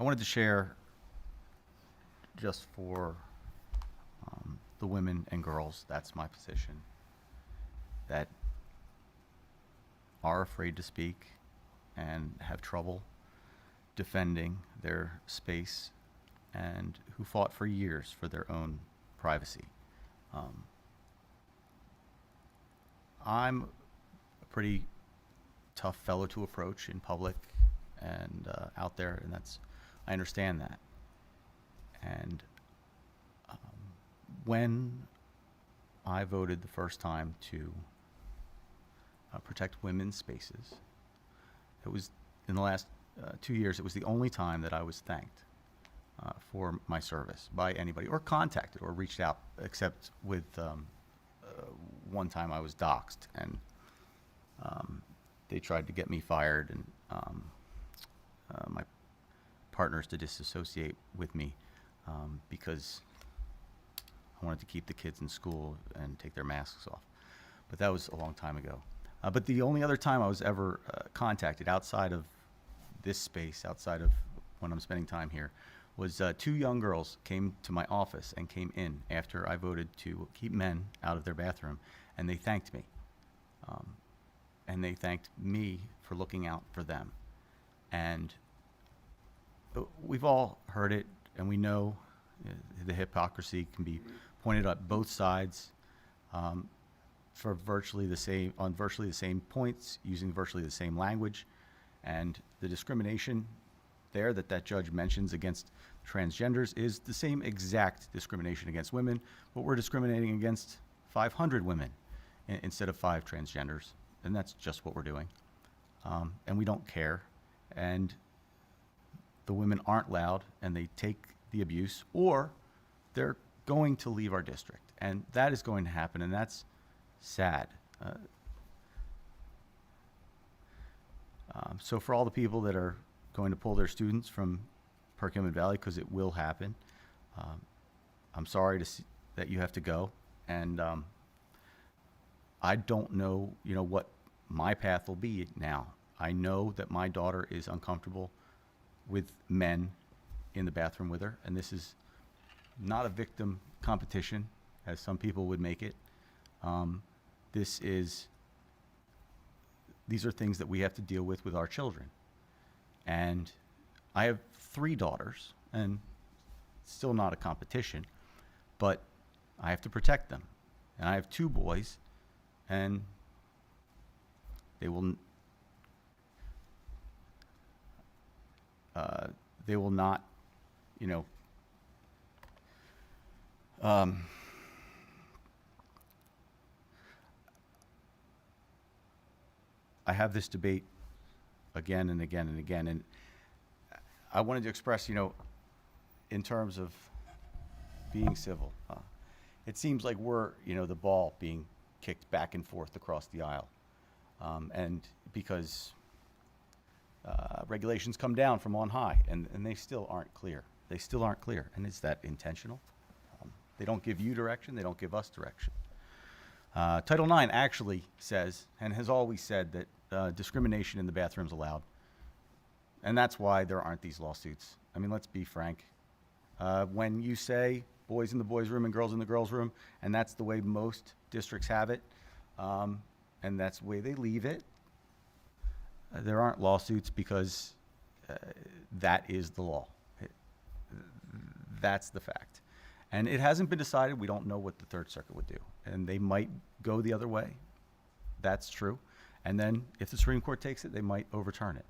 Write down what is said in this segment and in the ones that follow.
I wanted to share just for the women and girls, that's my position, that are afraid to speak and have trouble defending their space and who fought for years for their own privacy. Um, I'm a pretty tough fellow to approach in public and out there, and I understand that. And when I voted the first time to protect women's spaces, it was in the last 2 years, it was the only time that I was thanked for my service by anybody, or contacted or reached out, except with one time I was doxxed, and they tried to get me fired, and my partners to disassociate with me because I wanted to keep the kids in school and take their masks off. But that was a long time ago. But the only other time I was ever contacted outside of this space, outside of when I'm spending time here, was two young girls came to my office and came in after I voted to keep men out of their bathroom, and they thanked me. And they thanked me for looking out for them. And we've all heard it, and we know the hypocrisy can be pointed at both sides for virtually the same points, using virtually the same language, and the discrimination there that judge mentions against transgenders is the same exact discrimination against women, but we're discriminating against 500 women instead of 5 transgenders, and that's just what we're doing. And we don't care, and the women aren't loud, and they take the abuse, or they're going to leave our district, and that is going to happen, and that's sad. So for all the people that are going to pull their students from Perkiomen Valley, because it will happen, I'm sorry to see that you have to go, and I don't know, what my path will be now. I know that my daughter is uncomfortable with men in the bathroom with her, and this is not a victim competition, as some people would make it. These are things that we have to deal with our children. And I have 3 daughters, and it's still not a competition, but I have to protect them. And I have 2 boys, and they will not, I have this debate again and again and again, and I wanted to express, in terms of being civil, it seems like we're, the ball being kicked back and forth across the aisle, and because regulations come down from on high, and they still aren't clear. They still aren't clear, and is that intentional? They don't give you direction. They don't give us direction. Title IX actually says, and has always said, that discrimination in the bathroom is allowed. And that's why there aren't these lawsuits. I mean, let's be frank. When you say boys in the boys' room and girls in the girls' room, and that's the way most districts have it, and that's the way they leave it, there aren't lawsuits because that is the law. That's the fact. And it hasn't been decided. We don't know what the Third Circuit would do. And they might go the other way. That's true. And then if the Supreme Court takes it, they might overturn it.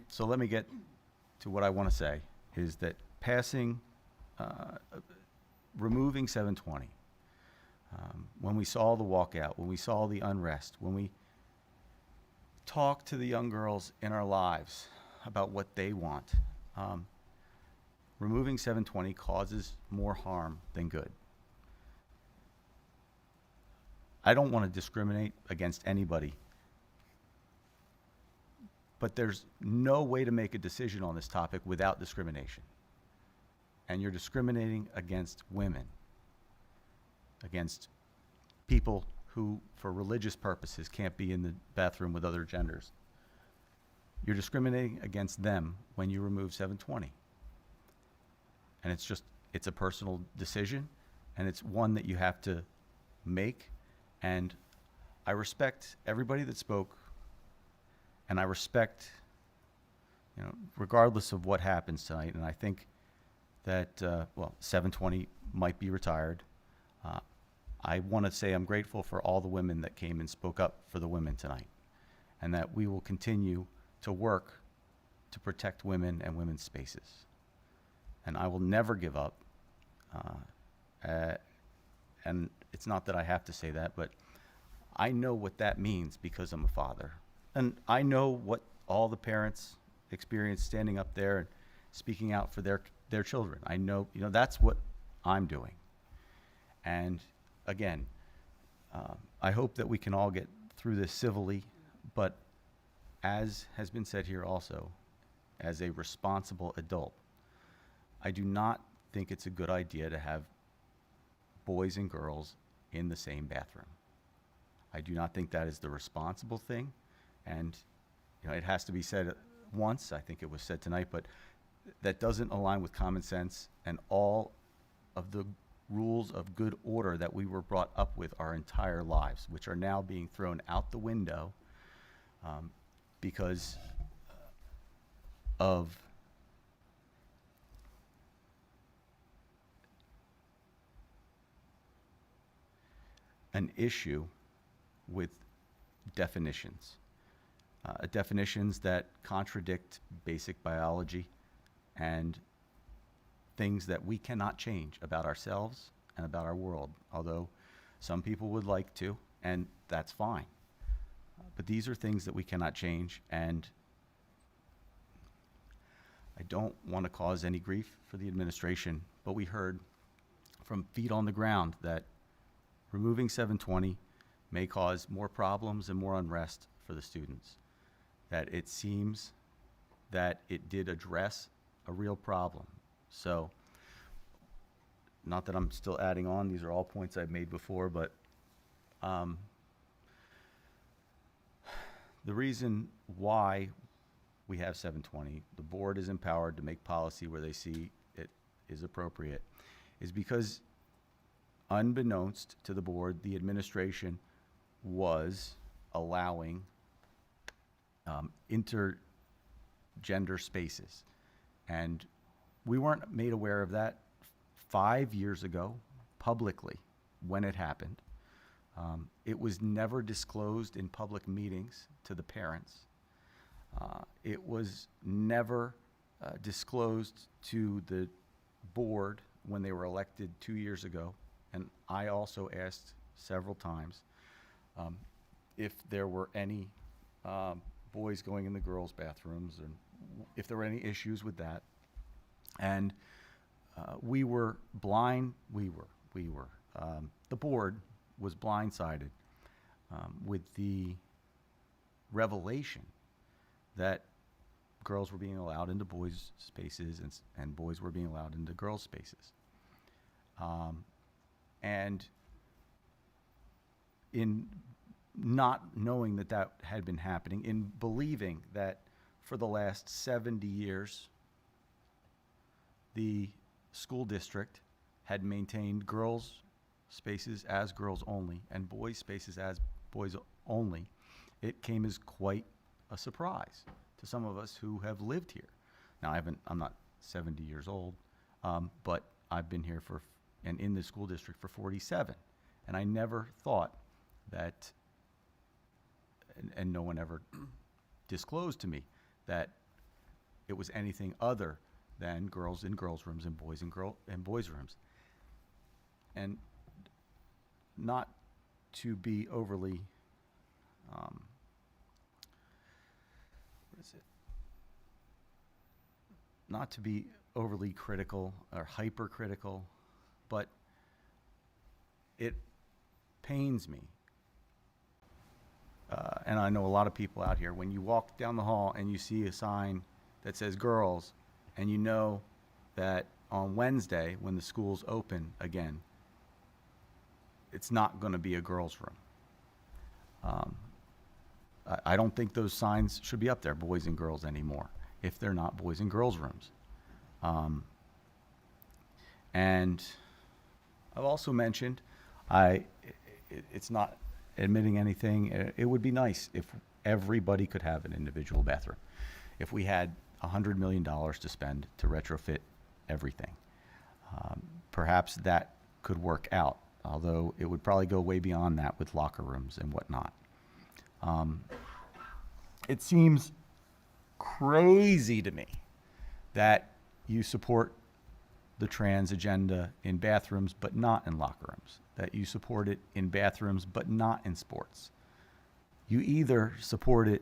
So let me get to what I want to say, is that removing 720, when we saw the walkout, when we saw the unrest, when we talked to the young girls in our lives about what they want, removing 720 causes more harm than good. I don't want to discriminate against anybody, but there's no way to make a decision on this topic without discrimination. And you're discriminating against women, against people who, for religious purposes, can't be in the bathroom with other genders. You're discriminating against them when you remove 720. And it's a personal decision, and it's one that you have to make. And I respect everybody that spoke, and I respect, regardless of what happens tonight, and I think that, 720 might be retired. I want to say I'm grateful for all the women that came and spoke up for the women tonight, and that we will continue to work to protect women and women's spaces. And I will never give up. And it's not that I have to say that, but I know what that means because I'm a father. And I know what all the parents experience standing up there and speaking out for their children. I know, that's what I'm doing. And again, I hope that we can all get through this civilly, but as has been said here also, as a responsible adult, I do not think it's a good idea to have boys and girls in the same bathroom. I do not think that is the responsible thing. And, it has to be said once. I think it was said tonight, but that doesn't align with common sense and all of the rules of good order that we were brought up with our entire lives, which are now being thrown out the window because of an issue with definitions. Definitions that contradict basic biology and things that we cannot change about ourselves and about our world, although some people would like to, and that's fine. But these are things that we cannot change, and I don't want to cause any grief for the administration, but we heard from feet on the ground that removing 720 may cause more problems and more unrest for the students. That it seems that it did address a real problem. So, not that I'm still adding on, these are all points I've made before, but the reason why we have 720, the board is empowered to make policy where they see it is appropriate, is because unbeknownst to the board, the administration was allowing intergender spaces. And we weren't made aware of that 5 years ago publicly when it happened. It was never disclosed in public meetings to the parents. It was never disclosed to the board when they were elected 2 years ago. And I also asked several times if there were any boys going in the girls' bathrooms and if there were any issues with that. And we were blind. The board was blindsided with the revelation that girls were being allowed into boys' spaces and boys were being allowed into girls' spaces. And in not knowing that that had been happening, in believing that for the last 70 years, the school district had maintained girls' spaces as girls only and boys' spaces as boys only, it came as quite a surprise to some of us who have lived here. Now, I'm not 70 years old, but I've been here and in the school district for 47. And I never thought that, and no one ever disclosed to me that it was anything other than girls in girls' rooms and boys in boys' rooms. And not to be overly, not to be overly critical or hypercritical, but it pains me. And I know a lot of people out here, when you walk down the hall and you see a sign that says girls, and you know that on Wednesday, when the schools open again, it's not going to be a girls' room. I don't think those signs should be up there, boys and girls anymore, if they're not boys and girls rooms. And I've also mentioned, it's not admitting anything. It would be nice if everybody could have an individual bathroom. If we had $100 million to spend to retrofit everything, perhaps that could work out, although it would probably go way beyond that with locker rooms and whatnot. It seems crazy to me that you support the trans agenda in bathrooms but not in locker rooms, that you support it in bathrooms but not in sports. You either support it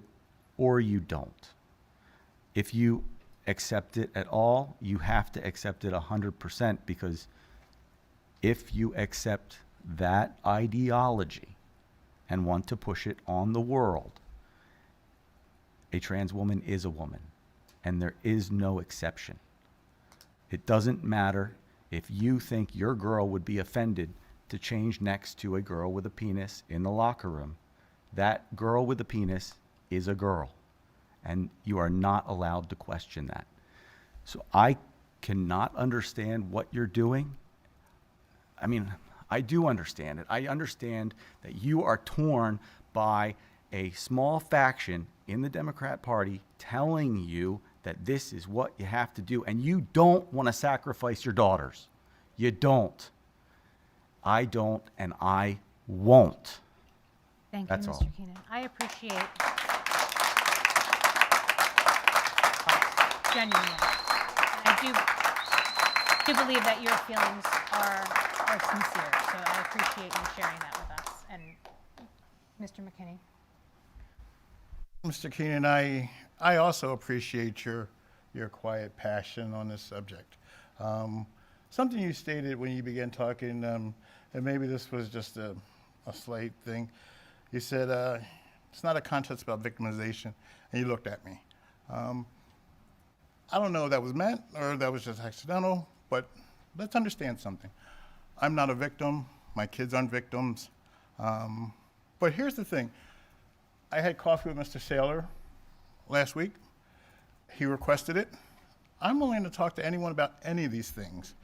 or you don't. If you accept it at all, you have to accept it 100%, because if you accept that ideology and want to push it on the world, a trans woman is a woman, and there is no exception. It doesn't matter if you think your girl would be offended to change next to a girl with a penis in the locker room. That girl with a penis is a girl, and you are not allowed to question that. So I cannot understand what you're doing. I mean, I do understand it. I understand that you are torn by a small faction in the Democrat Party telling you that this is what you have to do, and you don't want to sacrifice your daughters. You don't. I don't, and I won't. Thank you, That's Mr. all. Keenan. I appreciate, genuinely. I do believe that your feelings are sincere, so I appreciate you sharing that with us. And Mr. McKinney? Mr. Keenan, I also appreciate your quiet passion on this subject. Something you stated when you began talking, and maybe this was just a slight thing. You said, it's not a contest about victimization, and you looked at me. I don't know if that was meant or that was just accidental, but let's understand something. I'm not a victim. My kids aren't victims. But here's the thing. I had coffee with Mr. Saylor last week. He requested it. I'm willing to talk to anyone about any of these things.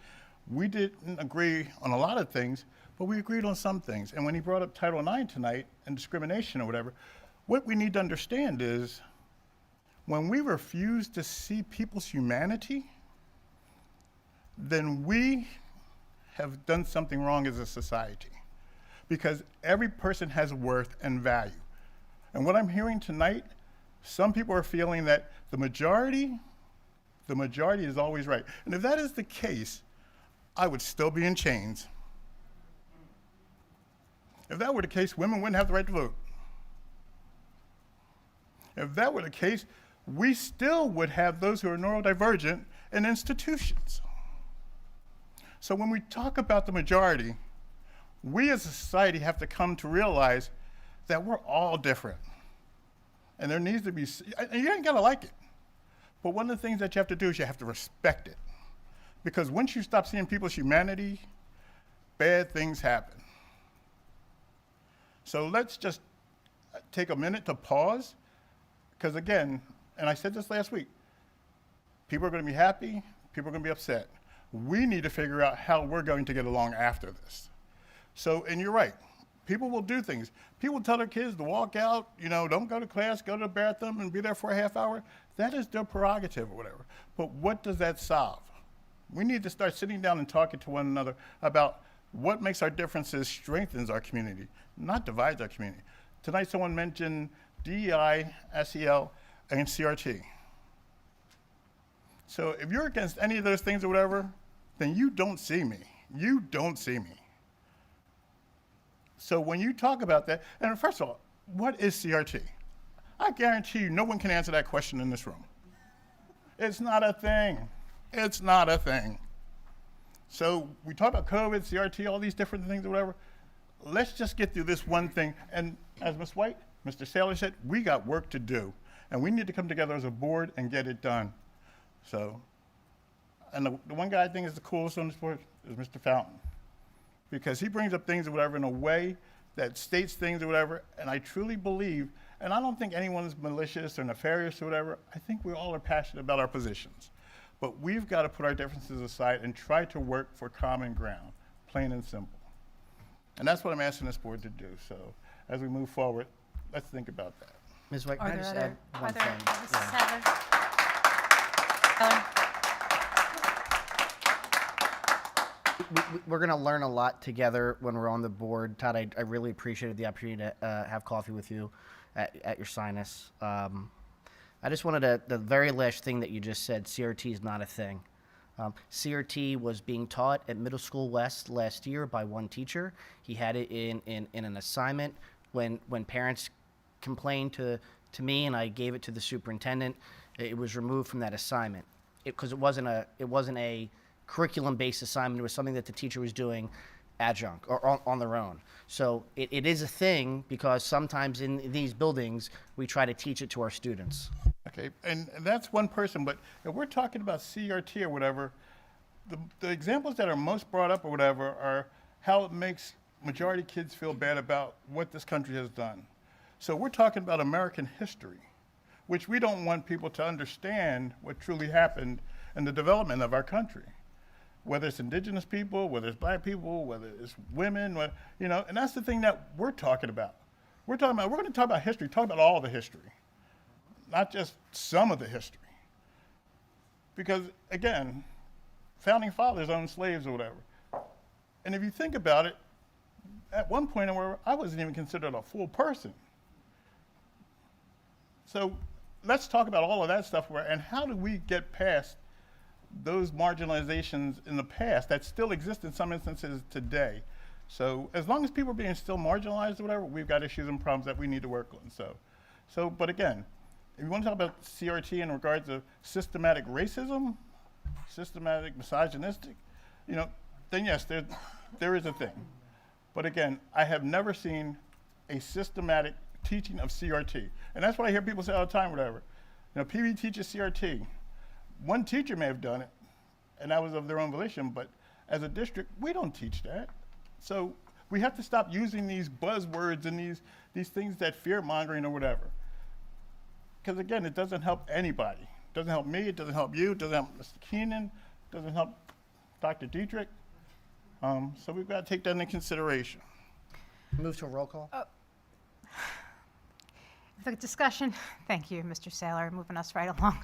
We didn't agree on a lot of things, but we agreed on some things. And when he brought up Title IX tonight and discrimination or whatever, what we need to understand is when we refuse to see people's humanity, then we have done something wrong as a society, because every person has worth and value. And what I'm hearing tonight, some people are feeling that the majority is always right. And if that is the case, I would still be in chains. If that were the case, women wouldn't have the right to vote. If that were the case, we still would have those who are neurodivergent in institutions. So when we talk about the majority, we as a society have to come to realize that we're all different. And there needs to be, and you ain't gotta like it, but one of the things that you have to do is you have to respect it. Because once you stop seeing people's humanity, bad things happen. So let's just take a minute to pause, because again, and I said this last week, people are gonna be happy, people are gonna be upset. We need to figure out how we're going to get along after this. So, and you're right, people will do things. People tell their kids to walk out, don't go to class, go to the bathroom and be there for a half hour. That is their prerogative or whatever. But what does that solve? We need to start sitting down and talking to one another about what makes our differences, strengthens our community, not divides our community. Tonight someone mentioned DEI, SEL, and CRT. So if you're against any of those things or whatever, then you don't see me. You don't see me. So when you talk about that, and first of all, what is CRT? I guarantee you no one can answer that question in this room. It's not a thing. It's not a thing. So we talk about COVID, CRT, all these different things or whatever. Let's just get through this one thing. And as Ms. White, Mr. Saylor said, we got work to do. And we need to come together as a board and get it done. So, and the one guy I think is the coolest on this board is Mr. Fountain, because he brings up things or whatever in a way that states things or whatever, and I truly believe And I don't think anyone's malicious or nefarious or whatever. I think we all are passionate about our positions. But we've got to put our differences aside and try to work for common ground, plain and simple. And that's what I'm asking this board to do. So as we move forward, let's think about that. Ms. White, Are can I there just other, add are one there, thing? Mrs. Yeah. Sadler? We're going to learn a lot together when we're on the board. Todd, I really appreciated the opportunity to have coffee with you at your sinus. I just wanted the very last thing that you just said, CRT is not a thing. CRT was being taught at Middle School West last year by one teacher. He had it in an assignment. When parents complained to me and I gave it to the superintendent, it was removed from that assignment because it wasn't a curriculum-based assignment. It was something that the teacher was doing adjunct or on their own. So it is a thing because sometimes in these buildings we try to teach it to our students. Okay, and that's one person, but if we're talking about CRT or whatever, the examples that are most brought up or whatever are how it makes majority kids feel bad about what this country has done. So we're talking about American history, which we don't want people to understand what truly happened in the development of our country. Whether it's indigenous people, whether it's black people, whether it's women, and that's the thing that we're talking about. We're going to talk about history, talk about all the history, not just some of the history. Because again, founding fathers owned slaves or whatever. And if you think about it, at one point where I wasn't even considered a full person. So let's talk about all of that stuff and how do we get past those marginalizations in the past that still exist in some instances today. So as long as people are being still marginalized or whatever, we've got issues and problems that we need to work on. So but again, if you want to talk about CRT in regards to systematic racism, systematic misogynistic, then yes, there is a thing. But again, I have never seen a systematic teaching of CRT. And that's what I hear people say all the time, whatever. PB teaches CRT. One teacher may have done it, and that was of their own volition, but as a district, we don't teach that. So we have to stop using these buzzwords and these things that fear-mongering or whatever. Because again, it doesn't help anybody. It doesn't help me, it doesn't help you, it doesn't help Mr. Keenan, it doesn't help Dr. Dietrich. So we've got to take that into consideration. Move to a roll call. The discussion, thank you, Mr. Saylor, moving us right along.